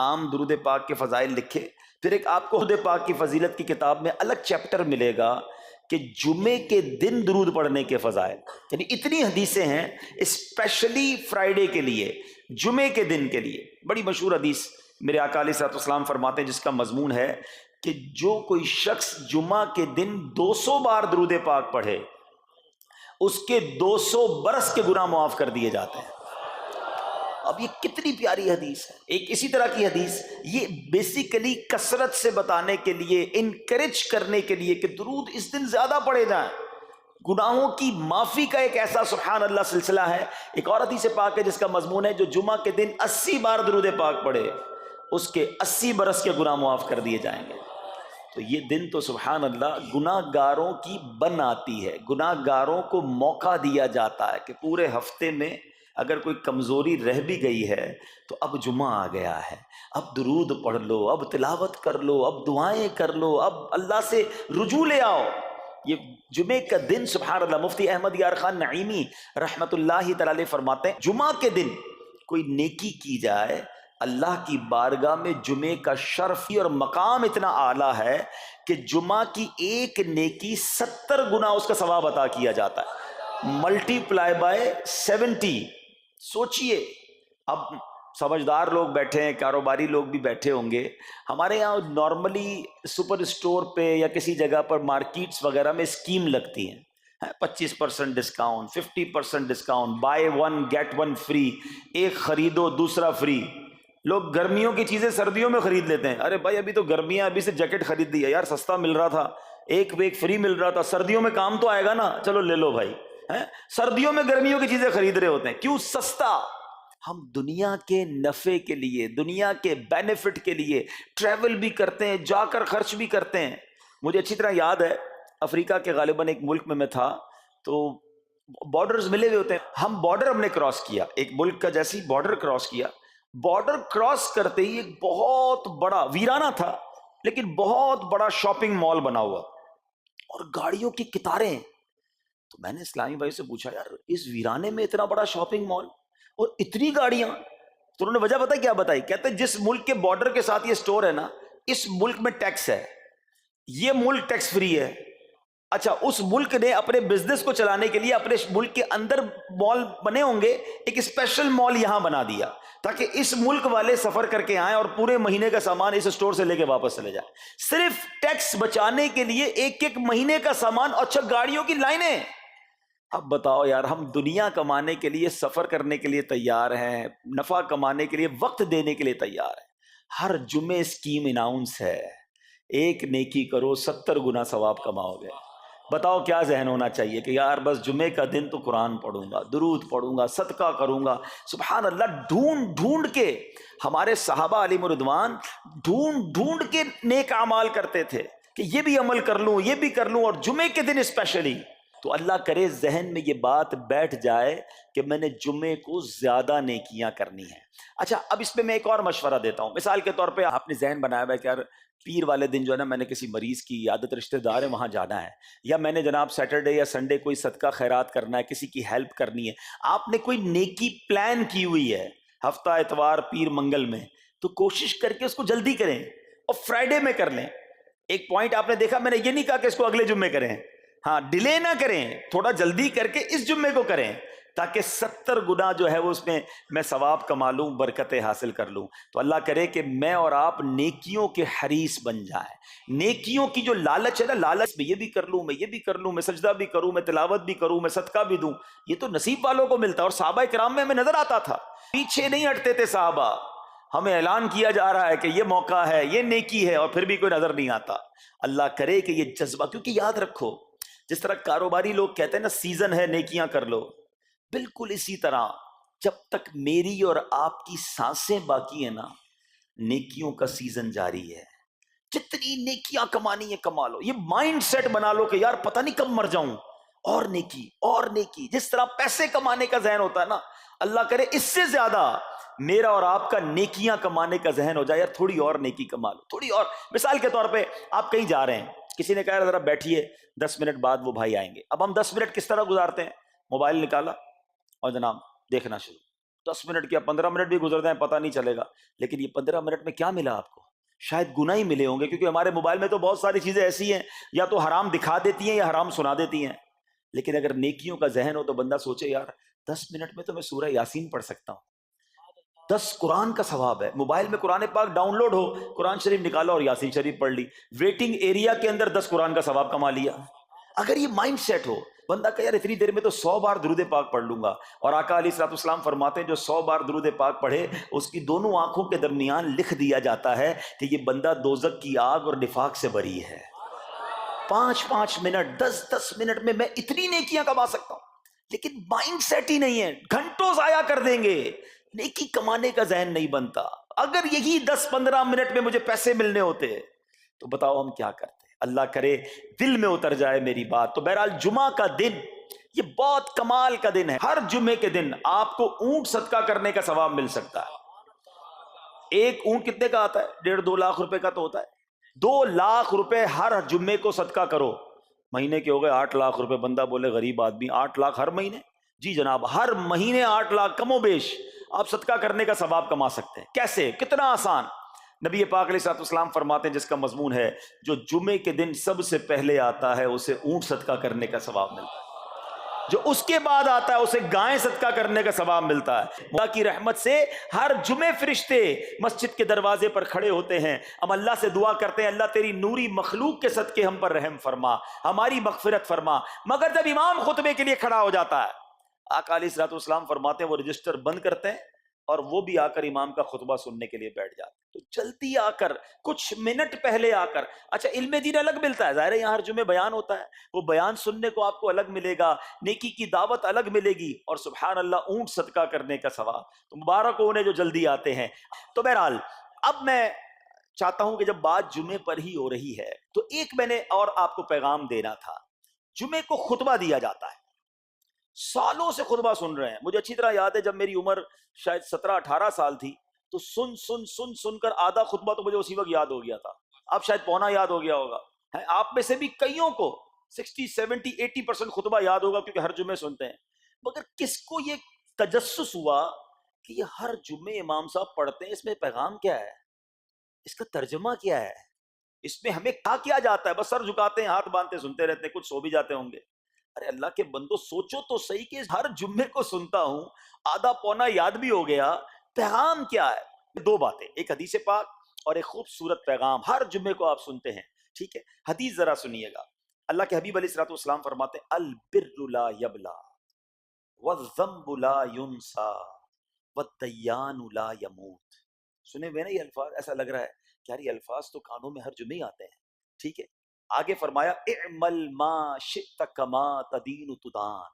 عام درود پاک کے فضائل لکھے، پھر ایک آپ کو درود پاک کی فضیلت کی کتاب میں الگ چیپٹر ملے گا کہ جمعے کے دن درود پڑھنے کے فضائل، یعنی اتنی حدیثیں ہیں اسپیشلی فرائیڈے کے لیے، جمعے کے دن کے لیے۔ بڑی مشہور حدیث میرے آقا علیہ الصلوۃ والسلام فرماتے ہیں جس کا مضمون ہے کہ جو کوئی شخص جمعہ کے دن 200 بار درود پاک پڑھے اس کے 200 برس کے گناہ معاف کر دیے جاتے ہیں۔ اب یہ کتنی پیاری حدیث ہے۔ ایک اسی طرح کی حدیث یہ بیسیکلی کثرت سے بتانے کے لیے، انکریج کرنے کے لیے کہ درود اس دن زیادہ پڑھے جائیں، گناہوں کی معافی کا ایک ایسا سبحان اللہ سلسلہ ہے۔ ایک اور حدیث پاک ہے جس کا مضمون ہے جو جمعہ کے دن 80 بار درود پاک پڑھے اس کے 80 برس کے گناہ معاف کر دیے جائیں گے۔ تو یہ دن تو سبحان اللہ گناہ گاروں کی بن آتی ہے، گناہ گاروں کو موقع دیا جاتا ہے کہ پورے ہفتے میں اگر کوئی کمزوری رہ بھی گئی ہے تو اب جمعہ آ گیا ہے، اب درود پڑھ لو، اب تلاوت کر لو، اب دعائیں کر لو، اب اللہ سے رجوع لے آؤ۔ یہ جمعے کا دن سبحان اللہ، مفتی احمد یار خان نعیمی رحمت اللہ تعالی علیہ فرماتے ہیں جمعہ کے دن کوئی نیکی کی جائے اللہ کی بارگاہ میں جمعے کا شرف اور مقام اتنا اعلیٰ ہے کہ جمعہ کی ایک نیکی 70 گنا اس کا ثواب عطا کیا جاتا ہے، ملٹی پلائی بائی 70۔ سوچئے، اب سمجھدار لوگ بیٹھے ہیں، کاروباری لوگ بھی بیٹھے ہوں گے، ہمارے یہاں نارملی سپر اسٹور پہ یا کسی جگہ پر مارکیٹس وغیرہ میں اسکیم لگتی ہیں، 25% discount, 50% discount, buy one get one free, ایک خریدو دوسرا فری۔ لوگ گرمیوں کی چیزیں سردیوں میں خرید لیتے ہیں، ارے بھائی ابھی تو گرمیاں، ابھی سے جیکٹ خرید دی ہے یار، سستا مل رہا تھا، ایک فری مل رہا تھا، سردیوں میں کام تو آئے گا نا، چلو لے لو بھائی۔ سردیوں میں گرمیوں کی چیزیں خرید رہے ہوتے ہیں، کیوں؟ سستا۔ ہم دنیا کے نفع کے لیے، دنیا کے بینیفٹ کے لیے ٹریول بھی کرتے ہیں، جا کر خرچ بھی کرتے ہیں۔ مجھے اچھی طرح یاد ہے افریقہ کے غالباً ایک ملک میں تھا، تو بارڈرز ملے ہوئے ہوتے ہیں، ہم بارڈر ہم نے کراس کیا، ایک ملک کا جیسی بارڈر کراس کیا، بارڈر کراس کرتے ہی ایک بہت بڑا ویرانہ تھا لیکن بہت بڑا شاپنگ مال بنا ہوا اور گاڑیوں کی قطاریں۔ تو میں نے اسلامی بھائی سے پوچھا یار اس ویرانے میں اتنا بڑا شاپنگ مال اور اتنی گاڑیاں؟ تو انہوں نے وجہ پتہ کیا بتائی، کہتے ہیں جس ملک کے بارڈر کے ساتھ یہ سٹور ہے نا، اس ملک میں ٹیکس ہے، یہ ملک ٹیکس فری ہے۔ اچھا، اس ملک نے اپنے بزنس کو چلانے کے لیے اپنے ملک کے اندر مال بنے ہوں گے، ایک اسپیشل مال یہاں بنا دیا تاکہ اس ملک والے سفر کر کے آئیں اور پورے مہینے کا سامان اس سٹور سے لے کے واپس چلے جائیں، صرف ٹیکس بچانے کے لیے ایک ایک مہینے کا سامان۔ اچھا، گاڑیوں کی لائنیں۔ اب بتاؤ یار، ہم دنیا کمانے کے لیے، سفر کرنے کے لیے تیار ہیں، نفع کمانے کے لیے، وقت دینے کے لیے تیار ہیں، ہر جمعے اسکیم اناؤنس ہے، ایک نیکی کرو 70 گنا ثواب کماؤ گے۔ بتاؤ کیا ذہن ہونا چاہیے کہ یار بس جمعے کا دن تو قرآن پڑھوں گا، درود پڑھوں گا، صدقہ کروں گا۔ سبحان اللہ، ڈھونڈ ڈھونڈ کے ہمارے صحابہ علیہ رضوان ڈھونڈ ڈھونڈ کے نیک اعمال کرتے تھے کہ یہ بھی عمل کر لوں، یہ بھی کر لوں، اور جمعے کے دن اسپیشلی۔ تو اللہ کرے ذہن میں یہ بات بیٹھ جائے کہ میں نے جمعے کو زیادہ نیکیاں کرنی ہیں۔ اچھا، اب اس پہ میں ایک اور مشورہ دیتا ہوں۔ مثال کے طور پہ آپ نے ذہن بنایا ہوا ہے کہ یار پیر والے دن جو ہے نا میں نے کسی مریض کی عادت رشتہ دار ہے وہاں جانا ہے، یا میں نے جناب سیٹرڈے یا سنڈے کوئی صدقہ خیرات کرنا ہے، کسی کی ہیلپ کرنی ہے۔ آپ نے کوئی نیکی پلان کی ہوئی ہے ہفتہ اتوار پیر منگل میں، تو کوشش کر کے اس کو جلدی کریں اور فرائیڈے میں کر لیں۔ ایک پوائنٹ آپ نے دیکھا، میں نے یہ نہیں کہا کہ اس کو اگلے جمعے کریں، ہاں ڈیلے نہ کریں، تھوڑا جلدی کر کے اس جمعے کو کریں تاکہ 70 گنا جو ہے وہ اس میں ثواب کما لوں، برکتیں حاصل کر لوں۔ تو اللہ کرے کہ میں اور آپ نیکیوں کے حریص بن جائیں۔ نیکیوں کی جو لالچ ہے نا، لالچ میں یہ بھی کر لوں، میں یہ بھی کر لوں، میں سجدہ بھی کروں، میں تلاوت بھی کروں، میں صدقہ بھی دوں، یہ تو نصیب والوں کو ملتا ہے۔ اور صحابہ کرام میں ہمیں نظر آتا تھا، پیچھے نہیں ہٹتے تھے صحابہ، ہمیں اعلان کیا جا رہا ہے کہ یہ موقع ہے، یہ نیکی ہے، اور پھر بھی کوئی نظر نہیں آتا۔ اللہ کرے کہ یہ جذبہ، کیونکہ یاد رکھو جس طرح کاروباری لوگ کہتے ہیں نا سیزن ہے نیکیاں کر لو، بالکل اسی طرح جب تک میری اور آپ کی سانسیں باقی ہیں نا، نیکیوں کا سیزن جاری ہے۔ جتنی نیکیاں کمانی ہے کما لو، یہ مائنڈ سیٹ بنا لو کہ یار پتہ نہیں کب مر جاؤں، اور نیکی اور نیکی۔ جس طرح پیسے کمانے کا ذہن ہوتا ہے نا، اللہ کرے اس سے زیادہ میرا اور آپ کا نیکیاں کمانے کا ذہن ہو جائے، یار تھوڑی اور نیکی کما لو، تھوڑی اور۔ مثال کے طور پہ آپ کہیں جا رہے ہیں، کسی نے کہا ذرا بیٹھیے 10 منٹ بعد وہ بھائی آئیں گے۔ اب ہم 10 منٹ کس طرح گزارتے ہیں؟ موبائل نکالا اور جناب دیکھنا شروع، 10 منٹ یا 15 منٹ بھی گزر جائیں پتہ نہیں چلے گا، لیکن یہ 15 منٹ میں کیا ملا آپ کو؟ شاید گناہ ہی ملے ہوں گے، کیونکہ ہمارے موبائل میں تو بہت ساری چیزیں ایسی ہیں یا تو حرام دکھا دیتی ہیں یا حرام سنا دیتی ہیں، لیکن اگر نیکیوں کا ذہن ہو تو بندہ سوچے یار 10 منٹ میں تو میں سورہ یاسین پڑھ سکتا ہوں، 10 قرآن کا ثواب ہے، موبائل میں قرآن پاک ڈاؤن لوڈ ہو، قرآن شریف نکالا اور یاسین شریف پڑھ لی، ویٹنگ ایریا کے اندر 10 قرآن کا ثواب کما لیا۔ اگر یہ مائنڈ سیٹ ہو، بندہ کہ یار اتنی دیر میں تو 100 بار درود پاک پڑھ لوں گا، اور آقا علیہ الصلوۃ والسلام فرماتے ہیں جو 100 بار درود پاک پڑھے اس کی دونوں آنکھوں کے درمیان لکھ دیا جاتا ہے کہ یہ بندہ دوزخ کی آگ اور نفاق سے بری ہے۔ 5 منٹ 10 منٹ میں اتنی نیکیاں کما سکتا ہوں، لیکن مائنڈ سیٹ ہی نہیں ہے، گھنٹوں ضائع کر دیں گے، نیکی کمانے کا ذہن نہیں بنتا۔ اگر یہی 10-15 منٹ میں مجھے پیسے ملنے ہوتے تو بتاؤ ہم کیا کرتے؟ اللہ کرے دل میں اتر جائے میری بات۔ تو بہرحال جمعہ کا دن یہ بہت کمال کا دن ہے، ہر جمعے کے دن آپ کو اونٹ صدقہ کرنے کا ثواب مل سکتا ہے۔ ایک اونٹ کتنے کا آتا ہے؟ 1.5-2 لاکھ روپے کا تو ہوتا ہے، 2 لاکھ روپے ہر جمعے کو صدقہ کرو، مہینے کے ہو گئے 8 لاکھ روپے۔ بندہ بولے غریب آدمی 8 لاکھ ہر مہینے؟ جی جناب، ہر مہینے 8 لاکھ کم و بیش آپ صدقہ کرنے کا ثواب کما سکتے ہیں۔ کیسے؟ کتنا آسان۔ نبی پاک علیہ الصلوۃ والسلام فرماتے ہیں، جس کا مضمون ہے جو جمعے کے دن سب سے پہلے آتا ہے اسے اونٹ صدقہ کرنے کا ثواب ملتا ہے، جو اس کے بعد آتا ہے اسے گائے صدقہ کرنے کا ثواب ملتا ہے۔ اللہ کی رحمت سے ہر جمعے فرشتے مسجد کے دروازے پر کھڑے ہوتے ہیں، ہم اللہ سے دعا کرتے ہیں اللہ تیری نوری مخلوق کے صدقے ہم پر رحم فرما، ہماری مغفرت فرما۔ مگر جب امام خطبے کے لیے کھڑا ہو جاتا ہے، آقا علیہ الصلوۃ والسلام فرماتے ہیں وہ رجسٹر بند کرتے ہیں اور وہ بھی آ کر امام کا خطبہ سننے کے لیے بیٹھ جاتے ہیں۔ تو جلدی آ کر، کچھ منٹ پہلے آ کر، اچھا علم دین الگ ملتا ہے، ظاہر ہے یہاں ہر جمعے بیان ہوتا ہے، وہ بیان سننے کو آپ کو الگ ملے گا، نیکی کی دعوت الگ ملے گی، اور سبحان اللہ اونٹ صدقہ کرنے کا ثواب۔ تو مبارک ہو انہیں جو جلدی آتے ہیں۔ تو بہرحال اب میں چاہتا ہوں کہ جب بات جمعے پر ہی ہو رہی ہے تو ایک میں نے اور آپ کو پیغام دینا تھا۔ جمعے کو خطبہ دیا جاتا ہے، سالوں سے خطبہ سن رہے ہیں، مجھے اچھی طرح یاد ہے جب میری عمر شاید 17-18 سال تھی تو سن کر آدھا خطبہ تو مجھے اسی وقت یاد ہو گیا تھا، اب شاید پونا یاد ہو گیا ہوگا۔ آپ میں سے بھی کئیوں کو 60-70-80% خطبہ یاد ہوگا کیونکہ ہر جمعے سنتے ہیں، مگر کس کو یہ تجسس ہوا کہ یہ ہر جمعے امام صاحب پڑھتے ہیں، اس میں پیغام کیا ہے، اس کا ترجمہ کیا ہے، اس میں ہمیں کیا جاتا ہے؟ بس سر جھکاتے ہیں، ہاتھ باندھتے سنتے رہتے ہیں، کچھ سو بھی جاتے ہوں گے۔ ارے اللہ کے بندو سوچو تو صحیح کہ ہر جمعے کو سنتا ہوں، آدھا پونا یاد بھی ہو گیا، پیغام کیا ہے؟ 2 باتیں، ایک حدیث پاک اور ایک خوبصورت پیغام ہر جمعے کو آپ سنتے ہیں، ٹھیک ہے؟ حدیث ذرا سنیے گا، اللہ کے حبیب علیہ الصلوۃ والسلام فرماتے ہیں البر لا یبلا والذنب لا ینسا والدیان لا یموت۔ سنے ہوئے نا یہ الفاظ؟ ایسا لگ رہا ہے کہ یار یہ الفاظ تو کانوں میں ہر جمعے ہی آتے ہیں، ٹھیک ہے؟ آگے فرمایا اعمل ما شئت کما تدین تدان،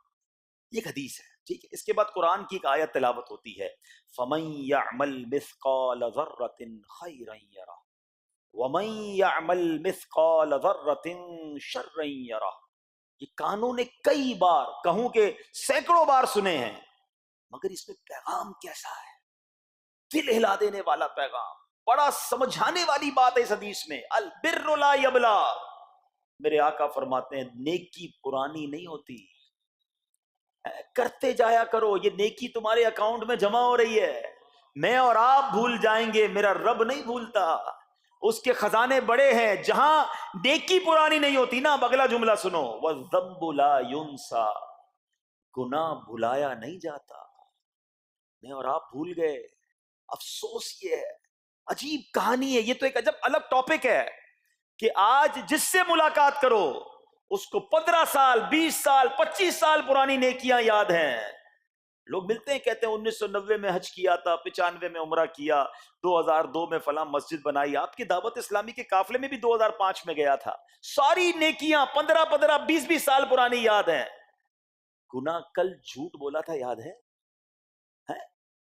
یہ ایک حدیث ہے، ٹھیک ہے؟ اس کے بعد قرآن کی ایک آیت تلاوت ہوتی ہے فمن یعمل مثقال ذرۃ خیرا یرہ ومن یعمل مثقال ذرۃ شرا یرہ۔ یہ کانوں نے کئی بار، کہوں کہ سینکڑوں بار سنے ہیں، مگر اس میں پیغام کیسا ہے؟ دل ہلا دینے والا پیغام، بڑا سمجھانے والی بات ہے اس حدیث میں، البر لا یبلا۔ میرے آقا فرماتے ہیں نیکی پرانی نہیں ہوتی، کرتے جایا کرو، یہ نیکی تمہارے اکاؤنٹ میں جمع ہو رہی ہے، میں اور آپ بھول جائیں گے، میرا رب نہیں بھولتا، اس کے خزانے بڑے ہیں۔ جہاں نیکی پرانی نہیں ہوتی نا، اب اگلا جملہ سنو، وَالذَّنبُ لَا يُنسَى، گناہ بھلایا نہیں جاتا، میں اور آپ بھول گئے۔ افسوس یہ ہے، عجیب کہانی ہے، یہ تو ایک عجب الگ ٹاپک ہے کہ آج جس سے ملاقات کرو اس کو 15 سال 20 سال 25 سال پرانی نیکیاں یاد ہیں۔ لوگ ملتے ہیں کہتے ہیں 1990 میں حج کیا تھا، 95 میں عمرہ کیا، 2002 میں فلاں مسجد بنائی، آپ کی دعوت اسلامی کے قافلے میں بھی 2005 میں گیا تھا، ساری نیکیاں 15 20 سال پرانی یاد ہیں۔ گناہ کل جھوٹ بولا تھا یاد ہے؟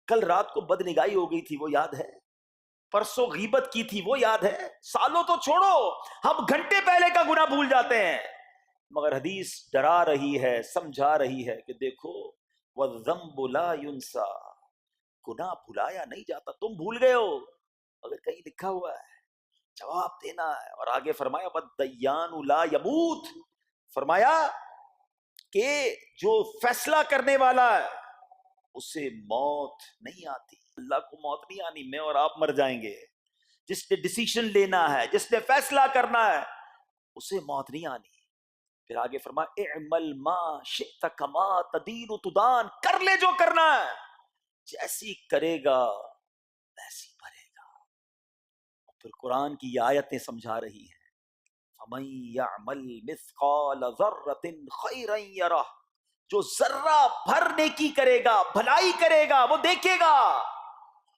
کل رات کو بد نگاہی ہو گئی تھی وہ یاد ہے؟ پرسوں غیبت کی تھی وہ یاد ہے؟ سالوں تو چھوڑو، ہم گھنٹے پہلے کا گناہ بھول جاتے ہیں، مگر حدیث ڈرا رہی ہے، سمجھا رہی ہے کہ دیکھو وَالذَّنبُ لَا يُنسَى، گناہ بھلایا نہیں جاتا، تم بھول گئے ہو مگر کہیں لکھا ہوا ہے، جواب دینا ہے۔ اور آگے فرمایا وَالدَّيَّانُ لَا يَمُوتُ، فرمایا کہ جو فیصلہ کرنے والا ہے اسے موت نہیں آتی. اللہ کو موت نہیں آنی. میں اور آپ مر جائیں گے. جس نے ڈیسیشن لینا ہے, جس نے فیصلہ کرنا ہے, اسے موت نہیں آنی. پھر آگے فرمایا اعمل ما شئت کما تدین تدان, کر لے جو کرنا ہے, جیسی کرے گا ویسی بھرے گا. پھر قرآن کی یہ آیتیں سمجھا رہی ہیں فَمَن يَعْمَلْ مِثْقَالَ ذَرَّةٍ خَيْرًا يَرَهُ, جو ذرہ بھر نیکی کرے گا, بھلائی کرے گا, وہ دیکھے گا.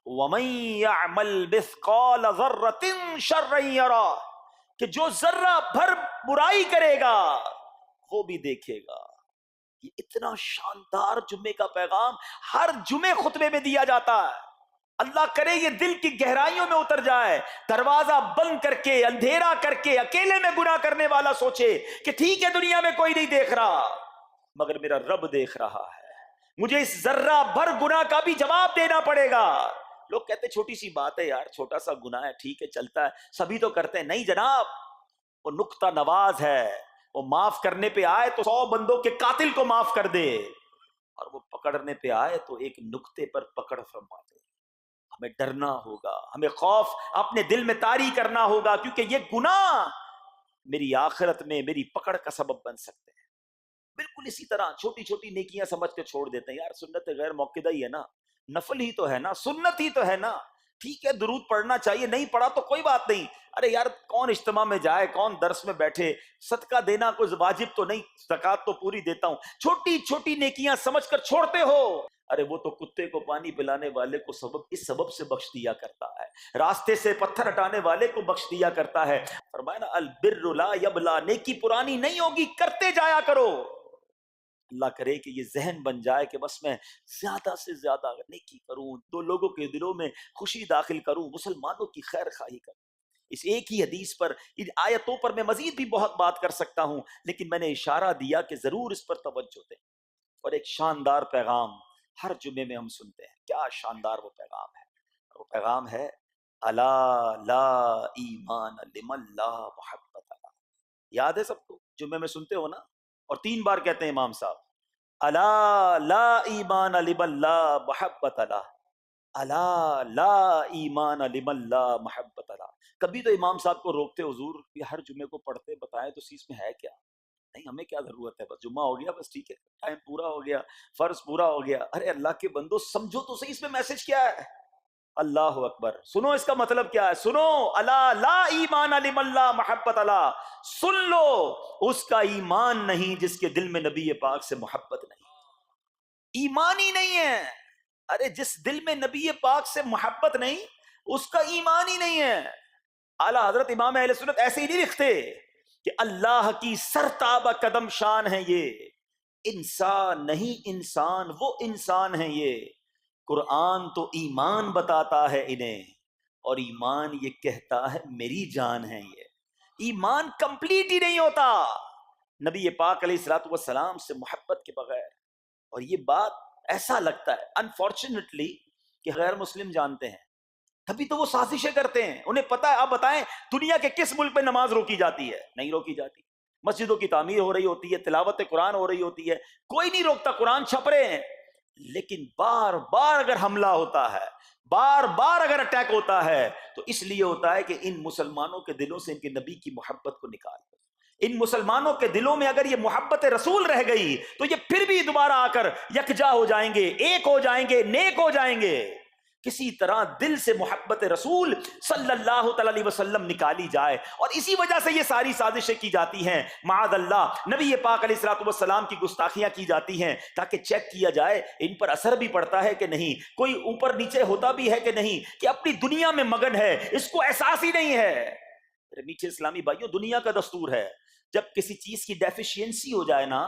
وَمَن يَعْمَلْ مِثْقَالَ ذَرَّةٍ شَرًّا يَرَهُ, کہ جو ذرہ بھر برائی کرے گا وہ بھی دیکھے گا. یہ اتنا شاندار جمعے کا پیغام ہر جمعے خطبے میں دیا جاتا ہے. اللہ کرے یہ دل کی گہرائیوں میں اتر جائے. دروازہ بند کر کے, اندھیرا کر کے, اکیلے میں گناہ کرنے والا سوچے کہ ٹھیک ہے دنیا میں کوئی نہیں دیکھ رہا مگر میرا رب دیکھ رہا ہے, مجھے اس ذرہ بھر گناہ کا بھی جواب دینا پڑے گا. لوگ کہتے ہیں چھوٹی سی بات ہے یار, چھوٹا سا گناہ ہے, ٹھیک ہے چلتا ہے, سبھی تو کرتے ہیں. نہیں جناب, وہ نقطہ نواز ہے. وہ معاف کرنے پہ آئے تو 100 بندوں کے قاتل کو معاف کر دے, اور وہ پکڑنے پہ آئے تو ایک نقطے پر پکڑ فرما دے. ہمیں ڈرنا ہوگا, ہمیں خوف اپنے دل میں طاری کرنا ہوگا, کیونکہ یہ گناہ میری آخرت میں میری پکڑ کا سبب بن سکتے ہیں. بالکل اسی طرح چھوٹی چھوٹی نیکیاں سمجھ کے چھوڑ دیتے ہیں. یار سنت غیر موقدہ ہی ہے نا, نفل ہی تو ہے نا, سنت ہی تو ہے نا, ٹھیک ہے درود پڑھنا چاہیے, نہیں پڑھا تو کوئی بات نہیں. ارے یار کون اجتماع میں جائے, کون درس میں بیٹھے, صدقہ دینا کوئی واجب تو نہیں, زکوٰۃ تو پوری دیتا ہوں. چھوٹی چھوٹی نیکیاں سمجھ کر چھوڑتے ہو. ارے وہ تو کتے کو پانی پلانے والے کو اس سبب سے بخش دیا کرتا ہے, راستے سے پتھر ہٹانے والے کو بخش دیا کرتا ہے. فرمایا نا البر لا یبلا, نیکی پرانی نہیں ہوگی, کرتے جایا کرو. اللہ کرے کہ یہ ذہن بن جائے کہ بس میں زیادہ سے زیادہ نیکی کروں, 2 لوگوں کے دلوں میں خوشی داخل کروں, مسلمانوں کی خیر خواہی کروں. اس ایک ہی حدیث پر, ان آیتوں پر میں مزید بھی بہت بات کر سکتا ہوں, لیکن میں نے اشارہ دیا کہ ضرور اس پر توجہ دیں. اور ایک شاندار پیغام ہر جمعے میں ہم سنتے ہیں. کیا شاندار وہ پیغام ہے. وہ پیغام ہے الا لا ایمان لمن لا محبت له. یاد ہے سب کو, جمعے میں سنتے ہو نا, اور 3 بار کہتے ہیں امام صاحب, الا لا ایمان لمن لا محبت له, الا لا ایمان لمن لا محبت له. کبھی تو امام صاحب کو روکتے, حضور یہ ہر جمعے کو پڑھتے, بتائیں تو اس میں ہے کیا. نہیں ہمیں کیا ضرورت ہے, بس جمعہ ہو گیا, بس ٹھیک ہے, ٹائم پورا ہو گیا, فرض پورا ہو گیا. ارے اللہ کے بندو سمجھو تو صحیح اس میں میسج کیا ہے. اللہ اکبر, سنو اس کا مطلب کیا ہے. سنو, الا لا ایمان لمن لا محبت له, سن لو اس کا ایمان نہیں جس کے دل میں نبی پاک سے محبت نہیں, ایمان ہی نہیں ہے. ارے جس دل میں نبی پاک سے محبت نہیں اس کا ایمان ہی نہیں ہے. اعلیٰ حضرت امام اہل سنت ایسے ہی نہیں لکھتے کہ اللہ کی سرتابہ قدم شان ہے یہ, انسان نہیں, انسان وہ انسان ہے یہ. قرآن تو ایمان بتاتا ہے انہیں, اور ایمان یہ کہتا ہے میری جان ہے یہ. ایمان کمپلیٹ ہی نہیں ہوتا نبی پاک علیہ الصلوۃ والسلام سے محبت کے بغیر. اور یہ بات ایسا لگتا ہے انفارچونیٹلی کہ غیر مسلم جانتے ہیں, تبھی تو وہ سازشیں کرتے ہیں. انہیں پتا ہے, آپ بتائیں دنیا کے کس ملک میں نماز روکی جاتی ہے؟ نہیں روکی جاتی. مسجدوں کی تعمیر ہو رہی ہوتی ہے, تلاوت قرآن ہو رہی ہوتی ہے, کوئی نہیں روکتا, قرآن چھپ رہے ہیں. لیکن بار بار اگر حملہ ہوتا ہے, بار بار اگر اٹیک ہوتا ہے, تو اس لیے ہوتا ہے کہ ان مسلمانوں کے دلوں سے ان کے نبی کی محبت کو نکال دو. ان مسلمانوں کے دلوں میں اگر یہ محبت رسول رہ گئی تو یہ پھر بھی دوبارہ آ کر یکجا ہو جائیں گے, ایک ہو جائیں گے, نیک ہو جائیں گے. کسی طرح دل سے محبت رسول صلی اللہ تعالی علیہ وسلم نکالی جائے, اور اسی وجہ سے یہ ساری سازشیں کی جاتی ہیں. معاذ اللہ, نبی پاک علیہ الصلوۃ والسلام کی گستاخیاں کی جاتی ہیں تاکہ چیک کیا جائے ان پر اثر بھی پڑتا ہے کہ نہیں, کوئی اوپر نیچے ہوتا بھی ہے کہ نہیں, کہ اپنی دنیا میں مگن ہے, اس کو احساس ہی نہیں ہے. میٹھے اسلامی بھائیوں, دنیا کا دستور ہے جب کسی چیز کی ڈیفیشینسی ہو جائے نا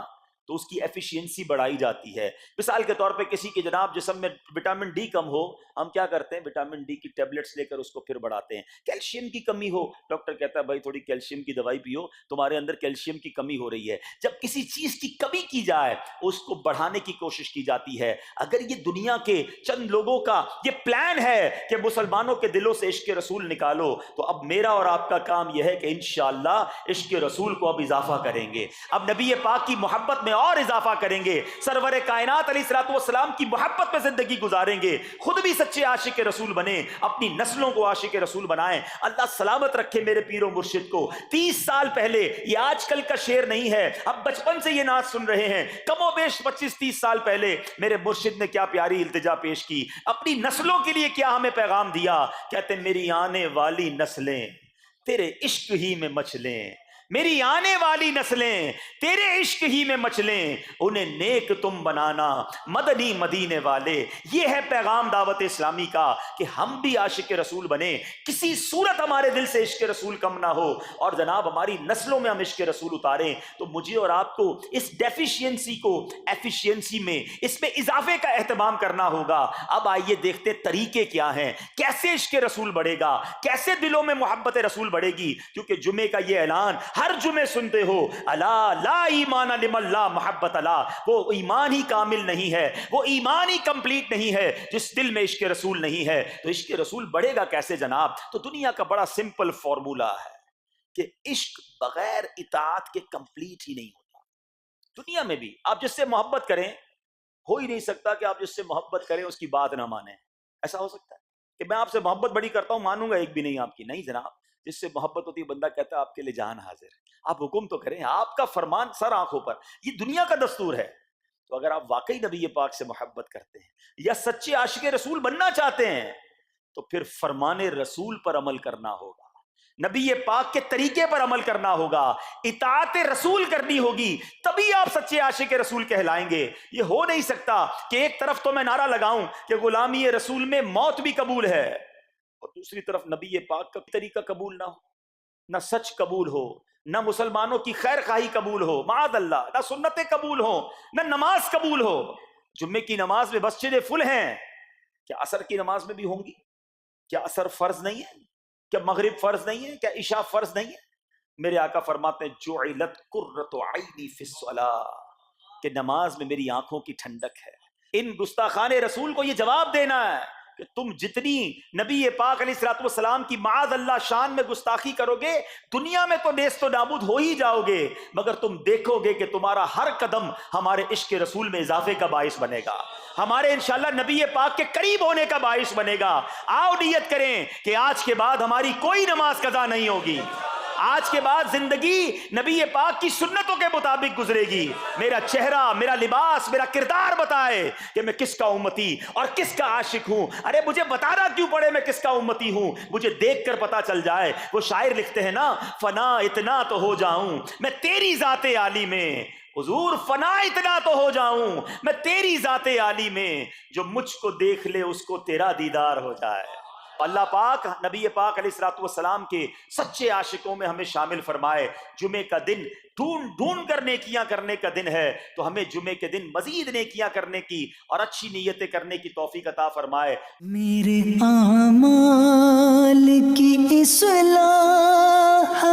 تو اس کی ایفیشینسی بڑھائی جاتی ہے. مثال کے طور پہ کسی کے جناب جسم میں وٹامن ڈی کم ہو, ہم کیا کرتے ہیں, وٹامن ڈی کی ٹیبلٹس لے کر اس کو پھر بڑھاتے ہیں. کیلشیم کی کمی ہو, ڈاکٹر کہتا ہے بھائی تھوڑی کیلشیم کی دوائی پیو, تمہارے اندر کیلشیم کی کمی ہو رہی ہے. جب کسی چیز کی کمی کی جائے اس کو بڑھانے کی کوشش کی جاتی ہے. اگر یہ دنیا کے چند لوگوں کا یہ پلان ہے کہ مسلمانوں کے دلوں سے عشق رسول نکالو, تو اب میرا اور آپ کا کام یہ ہے کہ انشاءاللہ عشق رسول کو اب اضافہ کریں گے. اب نبی پاک کی محبت میں اور اضافہ کریں گے, سرور کائنات علیہ الصلوۃ والسلام کی محبت میں زندگی گزاریں گے, خود بھی سچے عاشق رسول بنیں, اپنی نسلوں کو عاشق رسول بنائیں. اللہ سلامت رکھے میرے پیر و مرشد کو. 30 سال پہلے, یہ آج کل کا شعر نہیں ہے, اب بچپن سے یہ نعت سن رہے ہیں, کم و بیش 25-30 سال پہلے میرے مرشد نے کیا پیاری التجا پیش کی, اپنی نسلوں کے لیے کیا ہمیں پیغام دیا. کہتے میری آنے والی نسلیں تیرے عشق ہی میں مچلیں, میری آنے والی نسلیں تیرے عشق ہی میں مچلیں, انہیں نیک تم بنانا مدنی مدینے والے. یہ ہے پیغام دعوت اسلامی کا کہ ہم بھی عاشق رسول بنیں, کسی صورت ہمارے دل سے عشق رسول کم نہ ہو, اور جناب ہماری نسلوں میں ہم عشق رسول اتاریں. تو مجھے اور آپ کو اس ڈیفیشینسی کو ایفیشینسی میں, اس میں اضافے کا اہتمام کرنا ہوگا. اب آئیے دیکھتے طریقے کیا ہیں, کیسے عشق رسول بڑھے گا, کیسے دلوں میں محبت رسول بڑھے گی. کیونکہ جمعے کا یہ اعلان ہر جمعے سنتے ہو, الا لا ایمان لمن لا محبت لا, وہ ایمان ہی کامل نہیں ہے, وہ ایمان ہی کمپلیٹ نہیں ہے جس دل میں عشق رسول نہیں ہے. تو عشق رسول بڑھے گا کیسے جناب؟ تو دنیا کا بڑا سمپل فارمولا ہے کہ عشق بغیر اطاعت کے کمپلیٹ ہی نہیں ہوتا. دنیا میں بھی آپ جس سے محبت کریں, ہو ہی نہیں سکتا کہ آپ جس سے محبت کریں اس کی بات نہ مانیں. ایسا ہو سکتا ہے کہ میں آپ سے محبت بڑی کرتا ہوں, مانوں گا ایک بھی نہیں آپ کی؟ نہیں جناب. جس سے محبت ہوتی ہے بندہ کہتا ہے آپ کے لیے جان حاضر ہے, آپ حکم تو کریں, آپ کا فرمان سر آنکھوں پر. یہ دنیا کا دستور ہے. تو اگر آپ واقعی نبی پاک سے محبت کرتے ہیں یا سچے عاشق رسول بننا چاہتے ہیں تو پھر فرمان رسول پر عمل کرنا ہوگا, نبی پاک کے طریقے پر عمل کرنا ہوگا, اطاعت رسول کرنی ہوگی, تبھی آپ سچے عاشق رسول کہلائیں گے. یہ ہو نہیں سکتا کہ ایک طرف تو میں نعرہ لگاؤں کہ غلامی رسول میں موت بھی قبول ہے, اور دوسری طرف نبی پاک کا طریقہ قبول نہ ہو, نہ سچ قبول ہو, نہ مسلمانوں کی خیر خواہی قبول ہو, معاذ اللہ, نہ سنتیں قبول ہو, نہ نماز قبول ہو. جمعے کی نماز میں مسجدیں فل ہیں, کیا عصر کی نماز میں بھی ہوں گی؟ کیا عصر فرض نہیں ہے؟ کیا مغرب فرض نہیں ہے؟ کیا عشاء فرض نہیں ہے؟ میرے آقا فرماتے ہیں جعلت قرۃ عینی فی الصلاۃ, کہ نماز میں میری آنکھوں کی ٹھنڈک ہے. ان گستاخان رسول کو یہ جواب دینا ہے کہ تم جتنی نبی پاک علیہ الصلوۃ والسلام کی معاذ اللہ شان میں گستاخی کرو گے, دنیا میں تو نیست و نابود ہو ہی جاؤ گے, مگر تم دیکھو گے کہ تمہارا ہر قدم ہمارے عشق رسول میں اضافے کا باعث بنے گا, ہمارے انشاءاللہ نبی پاک کے قریب ہونے کا باعث بنے گا. آؤ نیت کریں کہ آج کے بعد ہماری کوئی نماز قضا نہیں ہوگی, آج کے بعد زندگی نبی پاک کی سنتوں کے مطابق گزرے گی. میرا چہرہ, میرا لباس, میرا کردار بتائے کہ میں کس کا امتی اور کس کا عاشق ہوں. ارے مجھے بتانا کیوں پڑے میں کس کا امتی ہوں, مجھے دیکھ کر پتا چل جائے. وہ شاعر لکھتے ہیں نا, فنا اتنا تو ہو جاؤں میں تیری ذات عالی میں, حضور فنا اتنا تو ہو جاؤں میں تیری ذات عالی میں, جو مجھ کو دیکھ لے اس کو تیرا دیدار ہو جائے. اللہ پاک نبی پاک علیہ الصلوۃ والسلام کے سچے عاشقوں میں ہمیں شامل فرمائے. جمعے کا دن ڈھونڈ کر نیکیاں کرنے کا دن ہے, تو ہمیں جمعے کے دن مزید نیکیاں کرنے کی اور اچھی نیتیں کرنے کی توفیق عطا فرمائے. میرے اعمال کی اصلاح